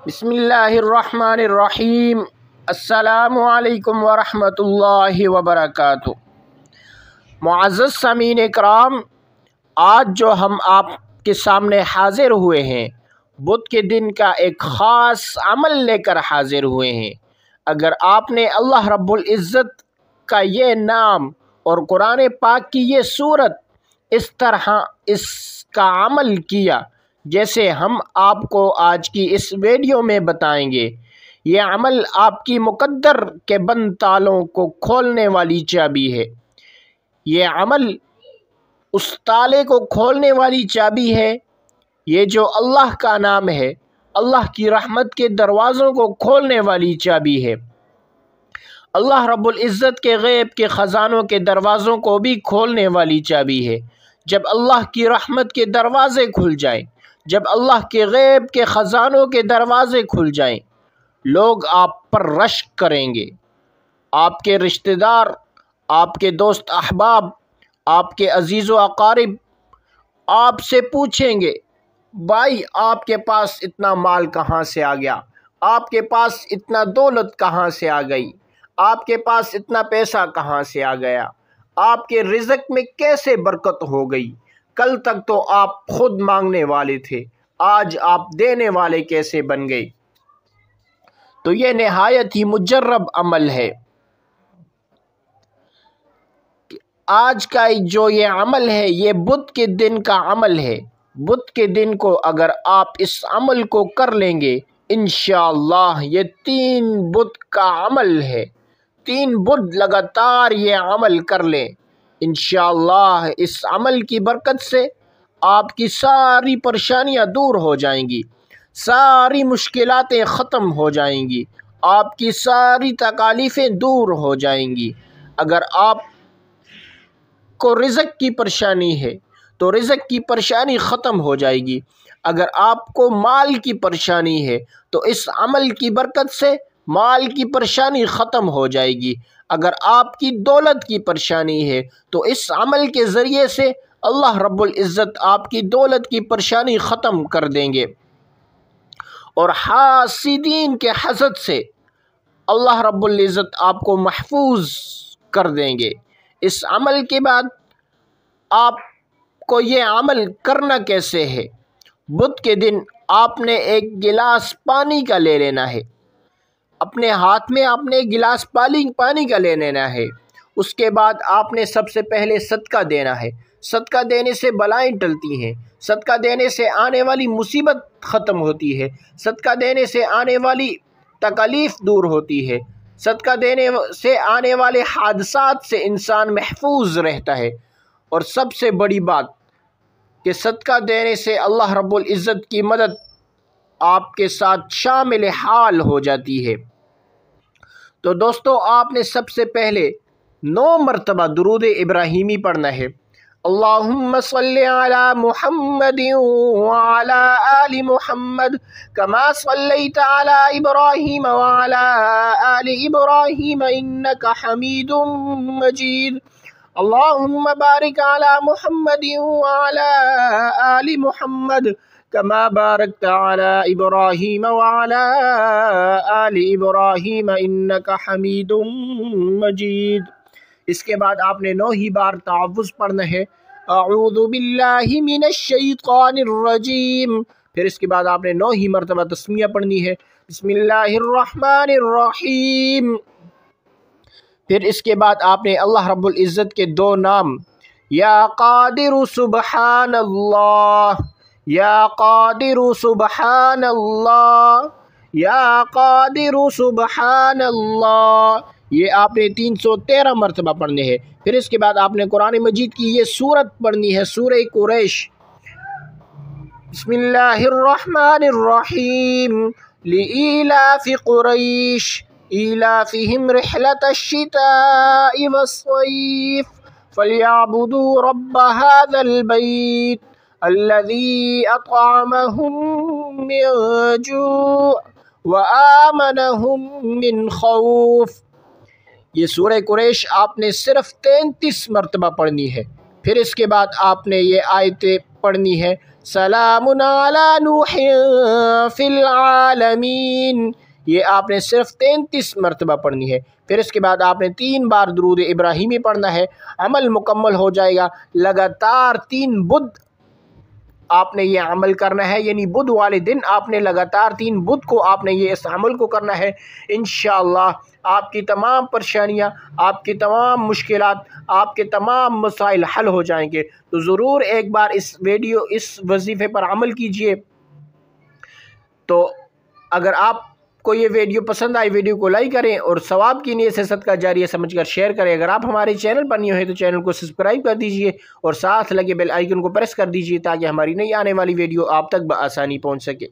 بسم اللہ الرحمن الرحیم۔ السلام علیکم ورحمۃ اللہ وبرکاتہ۔ معزز سامعین اکرام، آج جو ہم آپ کے سامنے حاضر ہوئے ہیں، بدھ کے دن کا ایک خاص عمل لے کر حاضر ہوئے ہیں۔ اگر آپ نے اللہ رب العزت کا یہ نام اور قرآن پاک کی یہ سورت اس طرح اس کا عمل کیا جیسے ہم آپ کو آج کی اس ویڈیو میں بتائیں گے، یہ عمل آپ کی مقدر کے بند تالوں کو کھولنے والی چابی ہے۔ یہ عمل اس تالے کو کھولنے والی چابی ہے، یہ جو اللہ کا نام ہے، اللہ کی رحمت کے دروازوں کو کھولنے والی چابی ہے۔ اللہ رب العزت کے غیب کے خزانوں کے دروازوں کو بھی کھولنے والی چابی ہے۔ جب اللہ کی رحمت کے دروازے کھل جائیں، جب اللہ کے غیب کے خزانوں کے دروازے کھل جائیں، لوگ آپ پر رشک کریں گے۔ آپ کے رشتہ دار، آپ کے دوست احباب، آپ کے عزیز و اقارب آپ سے پوچھیں گے، بھائی آپ کے پاس اتنا مال کہاں سے آ گیا؟ آپ کے پاس اتنا دولت کہاں سے آ گئی؟ آپ کے پاس اتنا پیسہ کہاں سے آ گیا؟ آپ کے رزق میں کیسے برکت ہو گئی؟ کل تک تو آپ خود مانگنے والے تھے، آج آپ دینے والے کیسے بن گئے؟ تو یہ نہایت ہی مجرب عمل ہے۔ آج کا جو یہ عمل ہے، یہ بدھ کے دن کا عمل ہے۔ بدھ کے دن کو اگر آپ اس عمل کو کر لیں گے، انشاءاللہ یہ 3 بدھ کا عمل ہے۔ 3 بدھ لگاتار یہ عمل کر لیں، انشاءاللہ اس عمل کی برکت سے آپ کی ساری پریشانیاں دور ہو جائیں گی، ساری مشکلاتیں ختم ہو جائیں گی، آپ کی ساری تکالیفیں دور ہو جائیں گی۔ اگر آپ کو رزق کی پریشانی ہے تو رزق کی پریشانی ختم ہو جائے گی۔ اگر آپ کو مال کی پریشانی ہے تو اس عمل کی برکت سے مال کی پریشانی ختم ہو جائے گی۔ اگر آپ کی دولت کی پریشانی ہے تو اس عمل کے ذریعے سے اللہ رب العزت آپ کی دولت کی پریشانی ختم کر دیں گے، اور حاسدین کے حسد سے اللہ رب العزت آپ کو محفوظ کر دیں گے۔ اس عمل کے بعد آپ کو یہ عمل کرنا کیسے ہے؟ بدھ کے دن آپ نے ایک گلاس پانی کا لے لینا ہے، اپنے ہاتھ میں آپ نے ایک گلاس پانی کا لے لینا ہے۔ اس کے بعد آپ نے سب سے پہلے صدقہ دینا ہے۔ صدقہ دینے سے بلائیں ٹلتی ہیں، صدقہ دینے سے آنے والی مصیبت ختم ہوتی ہے، صدقہ دینے سے آنے والی تکالیف دور ہوتی ہے، صدقہ دینے سے آنے والے حادثات سے انسان محفوظ رہتا ہے، اور سب سے بڑی بات کہ صدقہ دینے سے اللہ رب العزت کی مدد آپ کے ساتھ شامل حال ہو جاتی ہے۔ تو دوستو، آپ نے سب سے پہلے 9 مرتبہ درود ابراہیمی پڑھنا ہے۔ اللہم صلی علی محمد وعلی آل محمد کما صلیت علی ابراہیم وعلی آل ابراہیم انک حمید مجید۔ اللہم بارک علی محمد وعلی آل محمد کما بارکت علی ابراہیم وعلی آل ابراہیم انک حمید مجید۔ اس کے بعد آپ نے 9 ہی بار تعوذ پڑھنا ہے، اعوذ باللہ من الشیطان الرجیم۔ پھر اس کے بعد آپ نے 9 ہی مرتبہ تسمیہ پڑھنی ہے، بسم اللہ الرحمن الرحیم۔ پھر اس کے بعد آپ نے اللہ رب العزت کے 2 نام، یا قادر سبحان اللہ، یا قادر سبحان اللہ، یا قادر سبحان اللہ، یہ آپ نے 313 مرتبہ پڑھنے ہیں۔ پھر اس کے بعد آپ نے قرآن مجید کی یہ سورت پڑھنی ہے، سورہ قریش۔ بسم اللہ الرحمن الرحیم، لإیلاف قریش ایلافہم رحلة الشتاء والصیف فلیعبدوا رب هذا البیت الذی اطعمہم من جوع وآمنہم من خوف۔ یہ سورہ قریش آپ نے صرف 33 مرتبہ پڑھنی ہے۔ پھر اس کے بعد آپ نے یہ آیتیں پڑھنی ہے، سلام علی نوح فی العالمین، یہ آپ نے صرف 33 مرتبہ پڑھنی ہے۔ پھر اس کے بعد آپ نے 3 بار درود ابراہیمی پڑھنا ہے، عمل مکمل ہو جائے گا۔ لگاتار 3 بدھ آپ نے یہ عمل کرنا ہے، یعنی بدھ والے دن آپ نے لگاتار 3 بدھ کو آپ نے یہ اس عمل کو کرنا ہے۔ انشاءاللہ آپ کی تمام پریشانیاں، آپ کی تمام مشکلات، آپ کے تمام مسائل حل ہو جائیں گے۔ تو ضرور ایک بار اس وظیفے پر عمل کیجئے۔ تو اگر آپ کو یہ ویڈیو پسند آئی، ویڈیو کو لائک کریں اور ثواب کی نیت سے صدقہ جاریہ سمجھ کر شیئر کریں۔ اگر آپ ہمارے چینل پر نہیں ہوئے تو چینل کو سبسکرائب کر دیجئے اور ساتھ لگے بیل آئیکن کو پریس کر دیجئے تاکہ ہماری نئی آنے والی ویڈیو آپ تک بآسانی پہنچ سکے۔